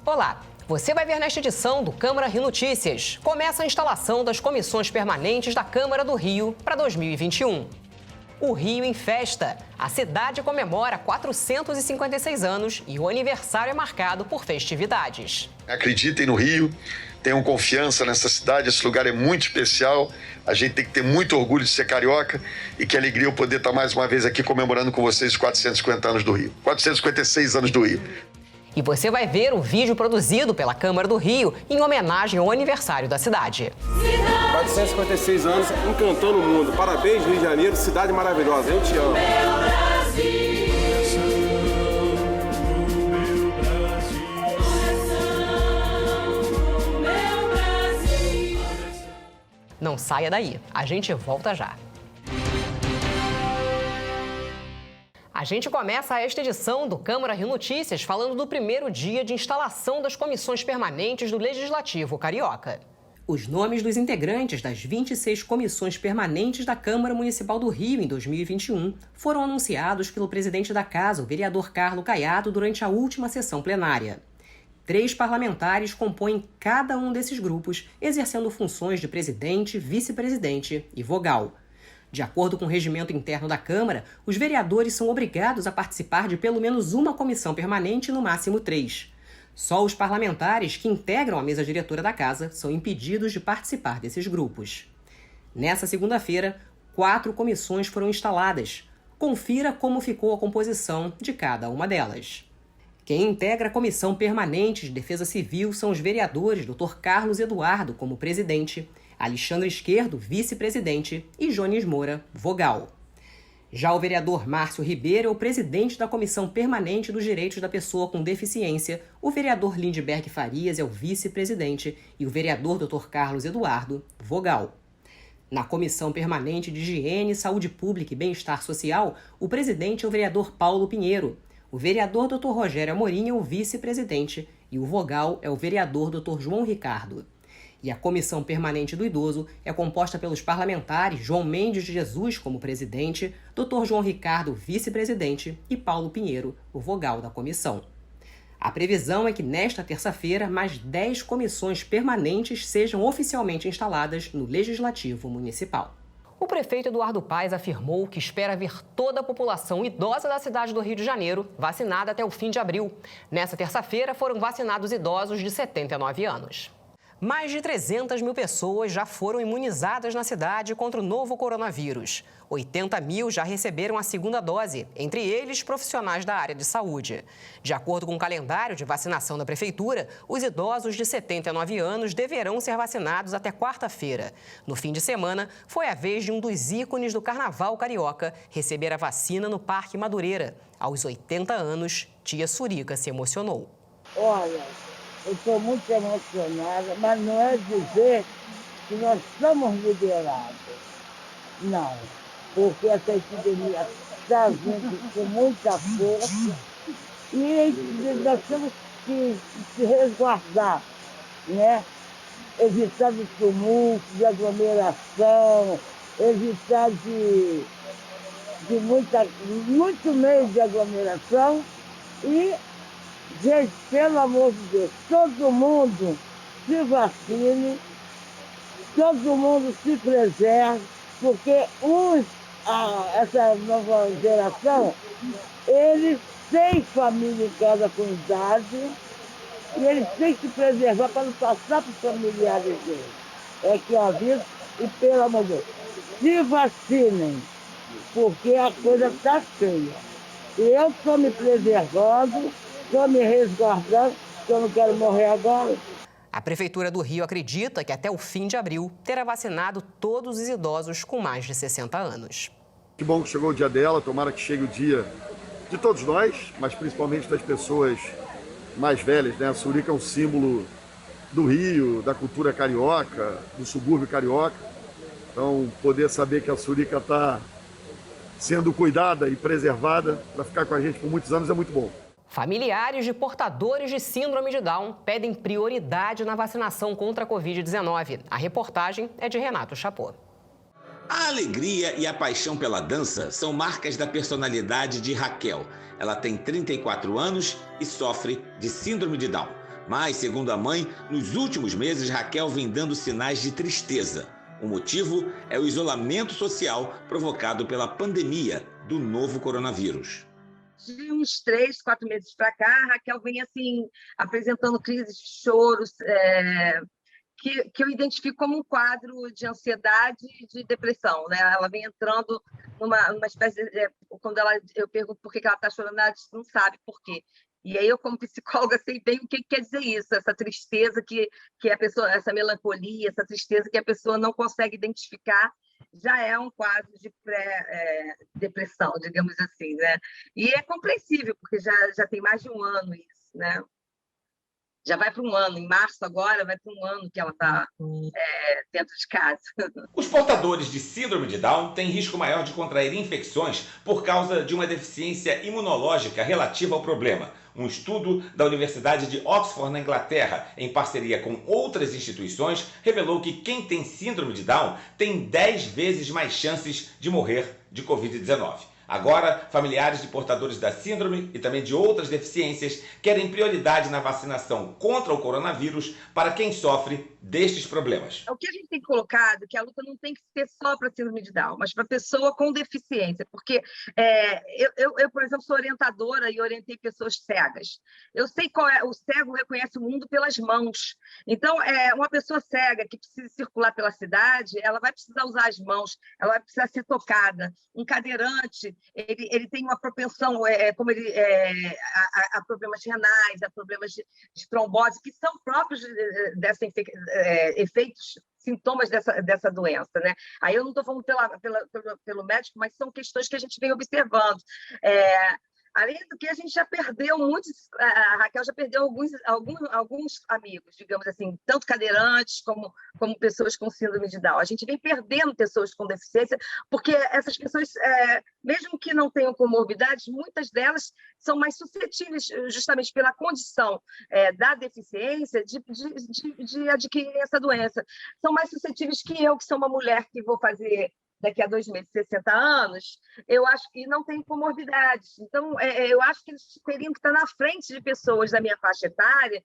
Olá, você vai ver nesta edição do Câmara Rio Notícias. Começa a instalação das comissões permanentes da Câmara do Rio para 2021. O Rio em festa. A cidade comemora 456 anos e o aniversário é marcado por festividades. Acreditem no Rio, tenham confiança nessa cidade, esse lugar é muito especial. A gente tem que ter muito orgulho de ser carioca e que alegria eu poder estar mais uma vez aqui comemorando com vocês os 450 anos do Rio. 456 anos do Rio. E você vai ver o vídeo produzido pela Câmara do Rio em homenagem ao aniversário da cidade. 456 anos encantando o mundo. Parabéns, Rio de Janeiro, cidade maravilhosa. Eu te amo. Não saia daí, a gente volta já. A gente começa esta edição do Câmara Rio Notícias falando do primeiro dia de instalação das comissões permanentes do Legislativo Carioca. Os nomes dos integrantes das 26 comissões permanentes da Câmara Municipal do Rio em 2021 foram anunciados pelo presidente da Casa, o vereador Carlos Caiado, durante a última sessão plenária. 3 parlamentares compõem cada um desses grupos, exercendo funções de presidente, vice-presidente e vogal. De acordo com o regimento interno da Câmara, os vereadores são obrigados a participar de pelo menos uma comissão permanente, no máximo 3. Só os parlamentares que integram a mesa diretora da Casa são impedidos de participar desses grupos. Nessa segunda-feira, 4 comissões foram instaladas. Confira como ficou a composição de cada uma delas. Quem integra a Comissão Permanente de Defesa Civil são os vereadores Dr. Carlos Eduardo como presidente, Alexandre Esquerdo, vice-presidente, e Jones Moura, vogal. Já o vereador Márcio Ribeiro é o presidente da Comissão Permanente dos Direitos da Pessoa com Deficiência, o vereador Lindbergh Farias é o vice-presidente e o vereador Dr. Carlos Eduardo, vogal. Na Comissão Permanente de Higiene, Saúde Pública e Bem-Estar Social, o presidente é o vereador Paulo Pinheiro, o vereador Dr. Rogério Amorim é o vice-presidente e o vogal é o vereador Dr. João Ricardo. E a Comissão Permanente do Idoso é composta pelos parlamentares João Mendes de Jesus como presidente, Dr. João Ricardo, vice-presidente, e Paulo Pinheiro, o vogal da comissão. A previsão é que nesta terça-feira mais 10 comissões permanentes sejam oficialmente instaladas no Legislativo Municipal. O prefeito Eduardo Paes afirmou que espera ver toda a população idosa da cidade do Rio de Janeiro vacinada até o fim de abril. Nessa terça-feira foram vacinados idosos de 79 anos. Mais de 300 mil pessoas já foram imunizadas na cidade contra o novo coronavírus. 80 mil já receberam a segunda dose, entre eles profissionais da área de saúde. De acordo com o calendário de vacinação da Prefeitura, os idosos de 79 anos deverão ser vacinados até quarta-feira. No fim de semana, foi a vez de um dos ícones do Carnaval carioca receber a vacina no Parque Madureira. Aos 80 anos, tia Surica se emocionou. Olha, eu estou muito emocionada, mas não é dizer que nós estamos liberados. Não, porque essa epidemia está vindo com muita força e nós temos que se resguardar, né? Evitar de tumulto, de aglomeração, evitar de muito meio de aglomeração e, gente, pelo amor de Deus, todo mundo se vacine, todo mundo se preserve, porque essa nova geração, eles têm família em casa com idade e eles têm que se preservar para não passar para os familiares deles. É que eu aviso e, pelo amor de Deus, se vacinem, porque a coisa está feia. E eu estou me preservando, estou me resguardando, porque eu não quero morrer agora. A Prefeitura do Rio acredita que até o fim de abril terá vacinado todos os idosos com mais de 60 anos. Que bom que chegou o dia dela, tomara que chegue o dia de todos nós, mas principalmente das pessoas mais velhas, né? A Surica é um símbolo do Rio, da cultura carioca, do subúrbio carioca. Então, poder saber que a Surica está sendo cuidada e preservada para ficar com a gente por muitos anos é muito bom. Familiares de portadores de síndrome de Down pedem prioridade na vacinação contra a Covid-19. A reportagem é de Renato Chapô. A alegria e a paixão pela dança são marcas da personalidade de Raquel. Ela tem 34 anos e sofre de síndrome de Down. Mas, segundo a mãe, nos últimos meses Raquel vem dando sinais de tristeza. O motivo é o isolamento social provocado pela pandemia do novo coronavírus. De uns 3, 4 meses para cá, a Raquel vem assim, apresentando crises de choros, que eu identifico como um quadro de ansiedade e de depressão, né? Ela vem entrando numa espécie de... Quando eu pergunto por que ela está chorando, ela diz, não sabe por quê. E aí eu, como psicóloga, sei bem o que quer dizer isso, essa tristeza que a pessoa, essa melancolia, essa tristeza que a pessoa não consegue identificar, já é um quadro de pré-depressão, digamos assim, né? E é compreensível, porque já tem mais de um ano isso, né? Já vai para um ano, em março agora, vai para um ano que ela está dentro de casa. Os portadores de síndrome de Down têm risco maior de contrair infecções por causa de uma deficiência imunológica relativa ao problema. Um estudo da Universidade de Oxford, na Inglaterra, em parceria com outras instituições, revelou que quem tem síndrome de Down tem 10 vezes mais chances de morrer de Covid-19. Agora, familiares de portadores da síndrome e também de outras deficiências querem prioridade na vacinação contra o coronavírus para quem sofre destes problemas. O que a gente tem colocado é que a luta não tem que ser só para síndrome de Down, mas para pessoa com deficiência, porque eu, por exemplo, sou orientadora e orientei pessoas cegas. Eu sei qual é, o cego reconhece o mundo pelas mãos. Então, uma pessoa cega que precisa circular pela cidade, ela vai precisar usar as mãos, ela vai precisar ser tocada. Um cadeirante, ele tem uma propensão, a problemas renais, a problemas de trombose, que são próprios dessa efeitos, sintomas dessa doença, né? Aí eu não estou falando pelo médico, mas são questões que a gente vem observando. Além do que a gente já perdeu muitos, a Raquel já perdeu alguns amigos, digamos assim, tanto cadeirantes como pessoas com síndrome de Down. A gente vem perdendo pessoas com deficiência, porque essas pessoas, mesmo que não tenham comorbidades, muitas delas são mais suscetíveis, justamente pela condição da deficiência, de adquirir essa doença. São mais suscetíveis que eu, que sou uma mulher que vou fazer daqui a 2 meses, 60 anos, eu acho que não tem comorbidades. Então, eu acho que eles teriam que estar na frente de pessoas da minha faixa etária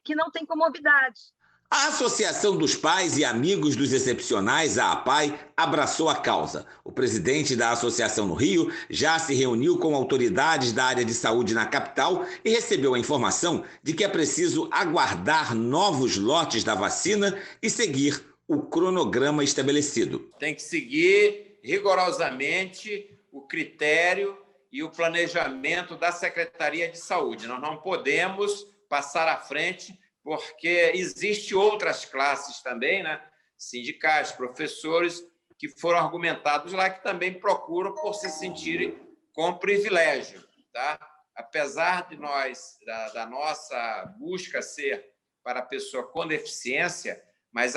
que não têm comorbidades. A Associação dos Pais e Amigos dos Excepcionais, a APAE, abraçou a causa. O presidente da associação no Rio já se reuniu com autoridades da área de saúde na capital e recebeu a informação de que é preciso aguardar novos lotes da vacina e seguir o cronograma estabelecido. Tem que seguir rigorosamente o critério e o planejamento da Secretaria de Saúde. Nós não podemos passar à frente, porque existem outras classes também, né? Sindicais, professores, que foram argumentados lá, que também procuram por se sentirem com privilégio. Tá? Apesar de da nossa busca ser para a pessoa com deficiência, mas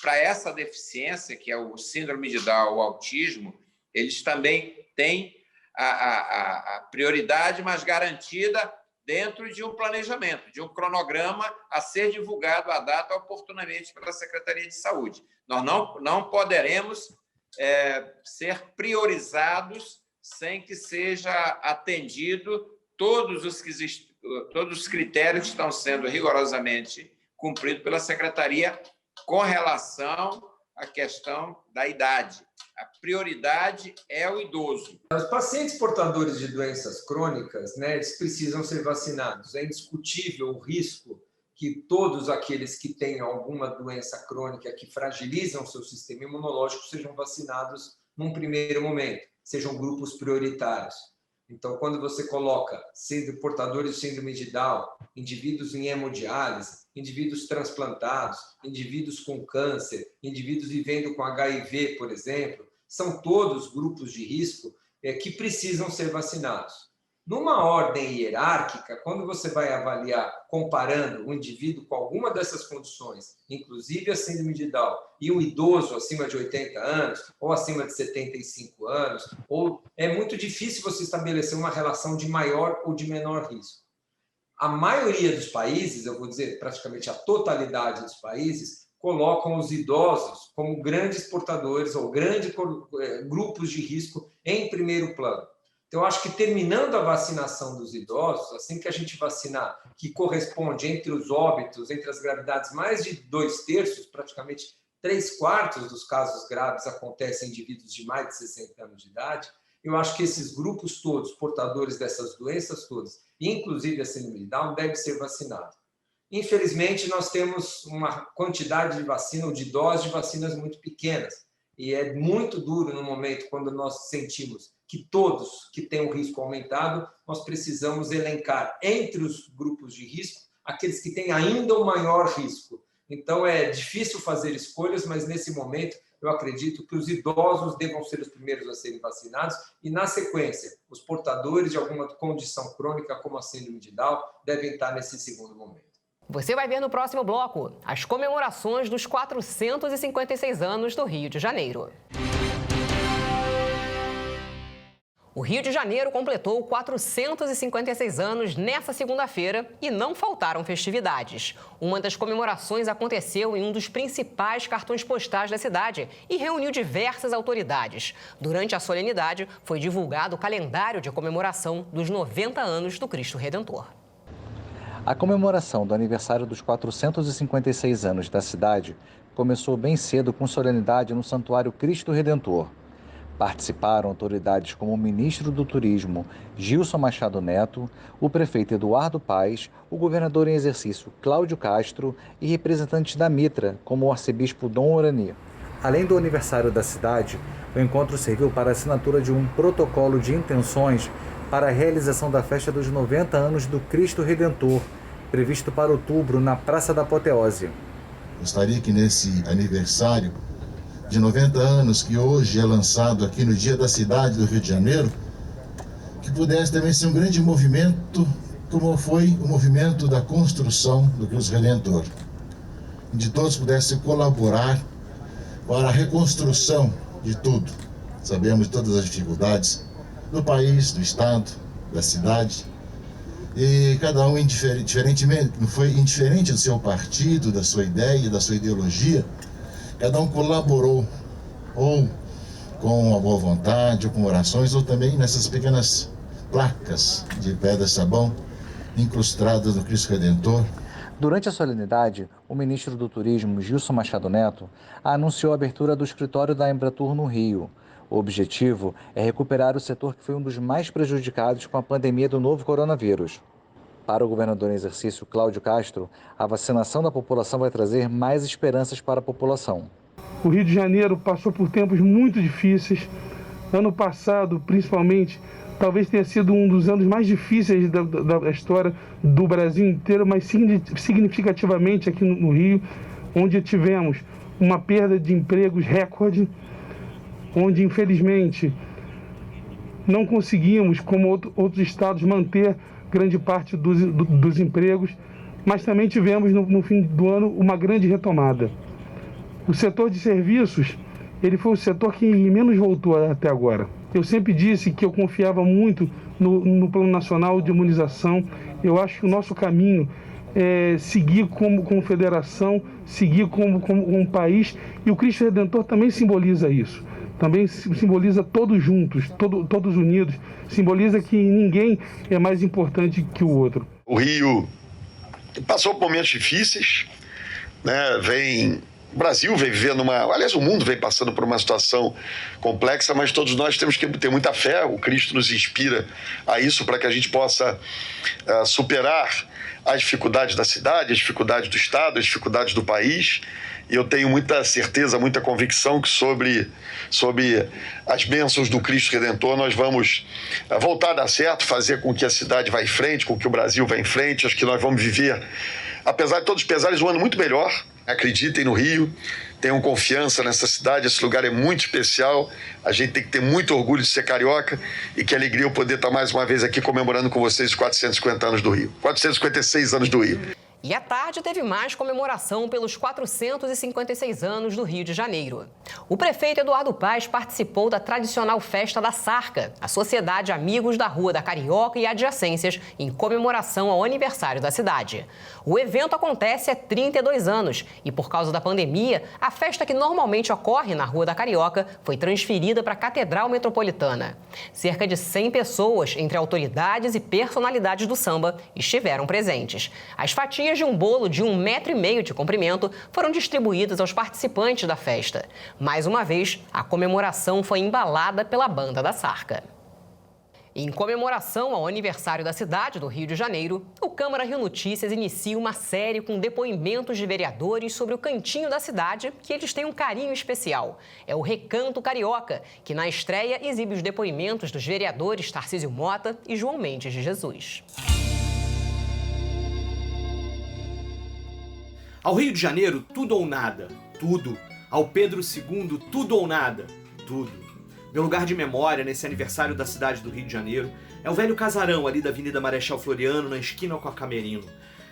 para essa deficiência, que é o síndrome de Down, o autismo, eles também têm a prioridade, mas garantida dentro de um planejamento, de um cronograma a ser divulgado à data oportunamente pela Secretaria de Saúde. Nós não poderemos ser priorizados sem que seja atendido todos os critérios que estão sendo rigorosamente cumpridos pela Secretaria com relação à questão da idade. A prioridade é o idoso. Os pacientes portadores de doenças crônicas, né, eles precisam ser vacinados. É indiscutível o risco que todos aqueles que têm alguma doença crônica que fragilizam o seu sistema imunológico sejam vacinados num primeiro momento, sejam grupos prioritários. Então, quando você coloca portadores de síndrome de Down, indivíduos em hemodiálise, indivíduos transplantados, indivíduos com câncer, indivíduos vivendo com HIV, por exemplo, são todos grupos de risco que precisam ser vacinados. Numa ordem hierárquica, quando você vai avaliar, comparando um indivíduo com alguma dessas condições, inclusive a síndrome de Down, e um idoso acima de 80 anos, ou acima de 75 anos, é muito difícil você estabelecer uma relação de maior ou de menor risco. A maioria dos países, eu vou dizer praticamente a totalidade dos países, colocam os idosos como grandes portadores ou grandes grupos de risco em primeiro plano. Então, acho que terminando a vacinação dos idosos, assim que a gente vacinar, que corresponde entre os óbitos, entre as gravidades, mais de 2/3, praticamente 3/4 dos casos graves acontecem em indivíduos de mais de 60 anos de idade, eu acho que esses grupos todos, portadores dessas doenças todas, inclusive a síndrome de Down, devem ser vacinados. Infelizmente, nós temos uma quantidade de vacina ou de doses de vacinas muito pequenas. E é muito duro no momento quando nós sentimos que todos que têm um risco aumentado, nós precisamos elencar entre os grupos de risco aqueles que têm ainda um maior risco. Então, é difícil fazer escolhas, mas nesse momento eu acredito que os idosos devam ser os primeiros a serem vacinados e, na sequência, os portadores de alguma condição crônica, como a síndrome de Down, devem estar nesse segundo momento. Você vai ver no próximo bloco as comemorações dos 456 anos do Rio de Janeiro. O Rio de Janeiro completou 456 anos nesta segunda-feira e não faltaram festividades. Uma das comemorações aconteceu em um dos principais cartões postais da cidade e reuniu diversas autoridades. Durante a solenidade, foi divulgado o calendário de comemoração dos 90 anos do Cristo Redentor. A comemoração do aniversário dos 456 anos da cidade começou bem cedo com solenidade no Santuário Cristo Redentor. Participaram autoridades como o ministro do Turismo, Gilson Machado Neto, o prefeito Eduardo Paes, o governador em exercício, Cláudio Castro, e representantes da Mitra, como o arcebispo Dom Orani. Além do aniversário da cidade, o encontro serviu para a assinatura de um protocolo de intenções para a realização da festa dos 90 anos do Cristo Redentor, previsto para outubro na Praça da Apoteose. Gostaria que nesse aniversário de 90 anos, que hoje é lançado aqui no Dia da Cidade do Rio de Janeiro, que pudesse também ser um grande movimento, como foi o movimento da construção do Cristo Redentor, onde todos pudessem colaborar para a reconstrução de tudo. Sabemos de todas as dificuldades do país, do estado, da cidade, e cada um diferentemente, não foi indiferente do seu partido, da sua ideia, da sua ideologia. Cada um colaborou, ou com a boa vontade, ou com orações, ou também nessas pequenas placas de pedra sabão incrustadas no Cristo Redentor. Durante a solenidade, o ministro do Turismo, Gilson Machado Neto, anunciou a abertura do escritório da Embratur no Rio. O objetivo é recuperar o setor que foi um dos mais prejudicados com a pandemia do novo coronavírus. Para o governador em exercício, Cláudio Castro, a vacinação da população vai trazer mais esperanças para a população. O Rio de Janeiro passou por tempos muito difíceis. Ano passado, principalmente, talvez tenha sido um dos anos mais difíceis da história do Brasil inteiro, mas significativamente aqui no Rio, onde tivemos uma perda de empregos recorde, onde, infelizmente, não conseguimos, como outros estados, manter grande parte dos empregos, mas também tivemos, no fim do ano, uma grande retomada. O setor de serviços, ele foi o setor que menos voltou até agora. Eu sempre disse que eu confiava muito no Plano Nacional de Imunização. Eu acho que o nosso caminho é seguir como federação, seguir como país, e o Cristo Redentor também simboliza isso. Também simboliza todos juntos, todos unidos, simboliza que ninguém é mais importante que o outro. O Rio passou por momentos difíceis, né? O Brasil vem vivendo aliás, o mundo vem passando por uma situação complexa, mas todos nós temos que ter muita fé. O Cristo nos inspira a isso para que a gente possa superar as dificuldades da cidade, as dificuldades do Estado, as dificuldades do país. E eu tenho muita certeza, muita convicção que sobre as bênçãos do Cristo Redentor nós vamos voltar a dar certo, fazer com que a cidade vá em frente, com que o Brasil vá em frente. Acho que nós vamos viver, apesar de todos os pesares, um ano muito melhor. Acreditem no Rio, tenham confiança nessa cidade, esse lugar é muito especial. A gente tem que ter muito orgulho de ser carioca e que alegria eu poder estar mais uma vez aqui comemorando com vocês os 450 anos do Rio, 456 anos do Rio. E à tarde teve mais comemoração pelos 456 anos do Rio de Janeiro. O prefeito Eduardo Paes participou da tradicional festa da Sarca, a Sociedade Amigos da Rua da Carioca e adjacências, em comemoração ao aniversário da cidade. O evento acontece há 32 anos e, por causa da pandemia, a festa que normalmente ocorre na Rua da Carioca foi transferida para a Catedral Metropolitana. Cerca de 100 pessoas, entre autoridades e personalidades do samba, estiveram presentes. As fatias de um bolo de 1,5 metro de comprimento foram distribuídas aos participantes da festa. Mais uma vez, a comemoração foi embalada pela banda da Sarca. Em comemoração ao aniversário da cidade do Rio de Janeiro, o Câmara Rio Notícias inicia uma série com depoimentos de vereadores sobre o cantinho da cidade que eles têm um carinho especial. É o Recanto Carioca, que na estreia exibe os depoimentos dos vereadores Tarcísio Mota e João Mendes de Jesus. Ao Rio de Janeiro, tudo ou nada, tudo. Ao Pedro II, tudo ou nada, tudo. Meu lugar de memória nesse aniversário da cidade do Rio de Janeiro é o velho casarão ali da Avenida Marechal Floriano, na esquina com a Camerino.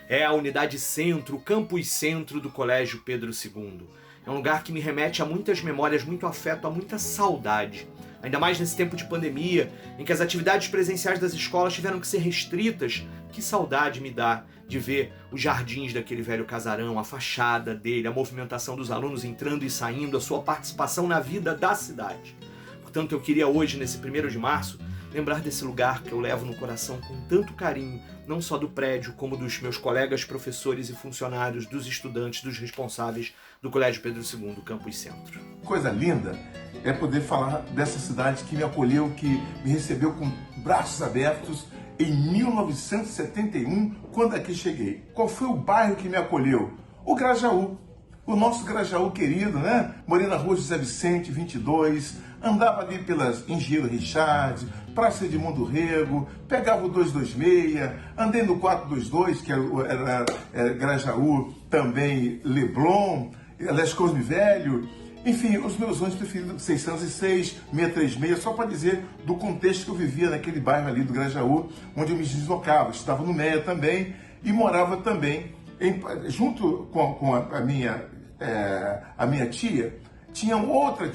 É a unidade centro, o campus centro do Colégio Pedro II. É um lugar que me remete a muitas memórias, muito afeto, a muita saudade. Ainda mais nesse tempo de pandemia, em que as atividades presenciais das escolas tiveram que ser restritas. Que saudade me dá de ver os jardins daquele velho casarão, a fachada dele, a movimentação dos alunos entrando e saindo, a sua participação na vida da cidade. Portanto, eu queria hoje, nesse 1º de março, lembrar desse lugar que eu levo no coração com tanto carinho, não só do prédio, como dos meus colegas professores e funcionários, dos estudantes, dos responsáveis do Colégio Pedro II, Campus Centro. Coisa linda é poder falar dessa cidade que me acolheu, que me recebeu com braços abertos em 1971, quando aqui cheguei. Qual foi o bairro que me acolheu? O Grajaú. O nosso Grajaú querido, né? Morei na Rua José Vicente, 22, andava ali pelas Engenheiro Richard, Praça de Mundo Rego, pegava o 226, andei no 422, que era Grajaú, também Leblon, Les Cosme Velho, enfim, os meus ônibus preferidos, 606, 636, só para dizer do contexto que eu vivia naquele bairro ali do Grajaú, onde eu me deslocava. Estava no Meia também e morava também, junto com a minha tia, tinha uma outra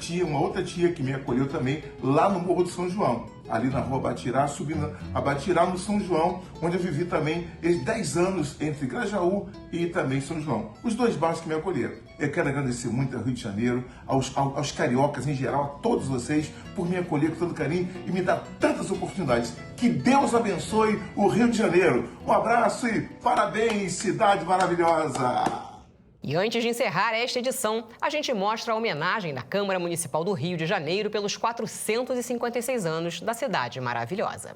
tia que me acolheu também lá no Morro do São João, ali na Rua Batirá, subindo a Batirá no São João, onde eu vivi também 10 anos entre Grajaú e também São João. Os dois bairros que me acolheram. Eu quero agradecer muito ao Rio de Janeiro, aos cariocas em geral, a todos vocês, por me acolher com tanto carinho e me dar tantas oportunidades. Que Deus abençoe o Rio de Janeiro. Um abraço e parabéns, cidade maravilhosa! E antes de encerrar esta edição, a gente mostra a homenagem da Câmara Municipal do Rio de Janeiro pelos 456 anos da cidade maravilhosa.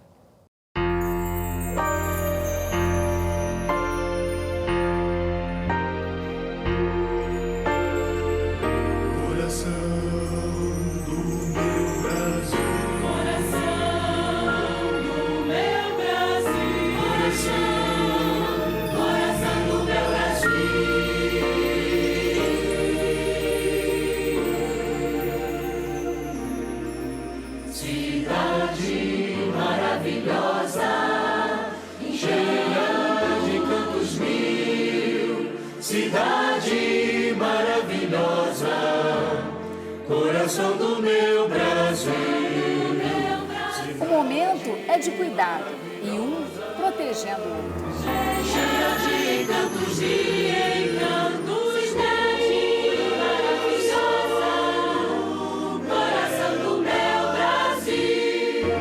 Cidade maravilhosa, coração do meu Brasil. O momento é de cuidado e um protegendo o outro. Cheia de encantos e encantos, cidade maravilhosa, coração do meu Brasil.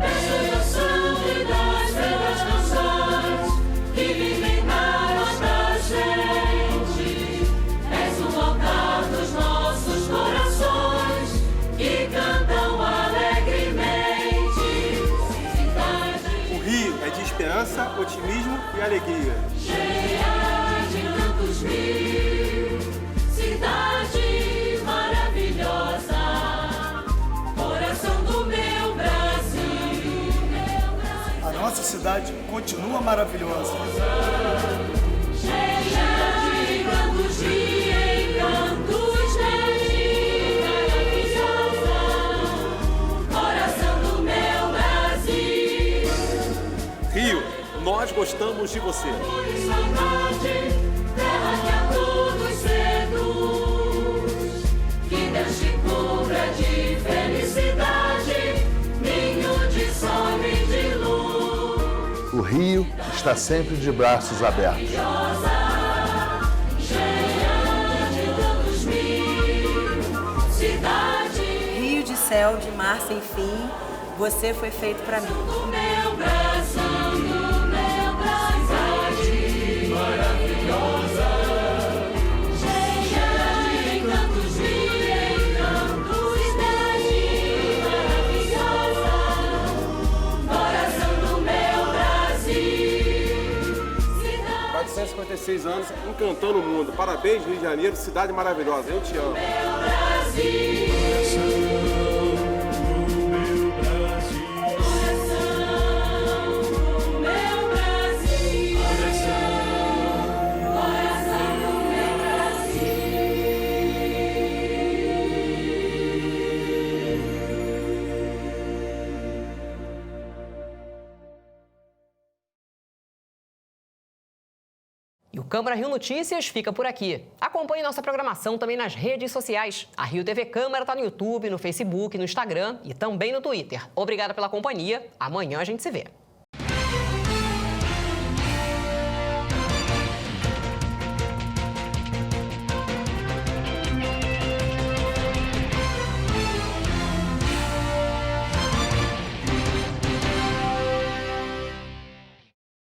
Dessa nação e das belas canções que vivem na nossa gente. És o altar dos nossos corações que cantam alegremente. O Rio é de esperança, otimismo e alegria. Cheia de cantos mil, cidade maravilhosa, coração do meu Brasil. A nossa cidade continua maravilhosa. Cheia de cantos e encantos, maravilhosa, coração do meu Brasil. Rio, nós gostamos de você. Terra que a todos seduz, que Deus te cubra de felicidade, ninho de sol e de luz. O Rio está sempre de braços abertos. Rio de céu, de mar sem fim, você foi feito para mim. No meu Brasil, no meu Brasil, maravilhosa, cheia de encantos, cidade maravilhosa, coração do meu Brasil. 456 anos encantando o mundo. Parabéns, Rio de Janeiro, cidade maravilhosa. Eu te amo. E o Câmara Rio Notícias fica por aqui. Acompanhe nossa programação também nas redes sociais. A Rio TV Câmara está no YouTube, no Facebook, no Instagram e também no Twitter. Obrigada pela companhia. Amanhã a gente se vê.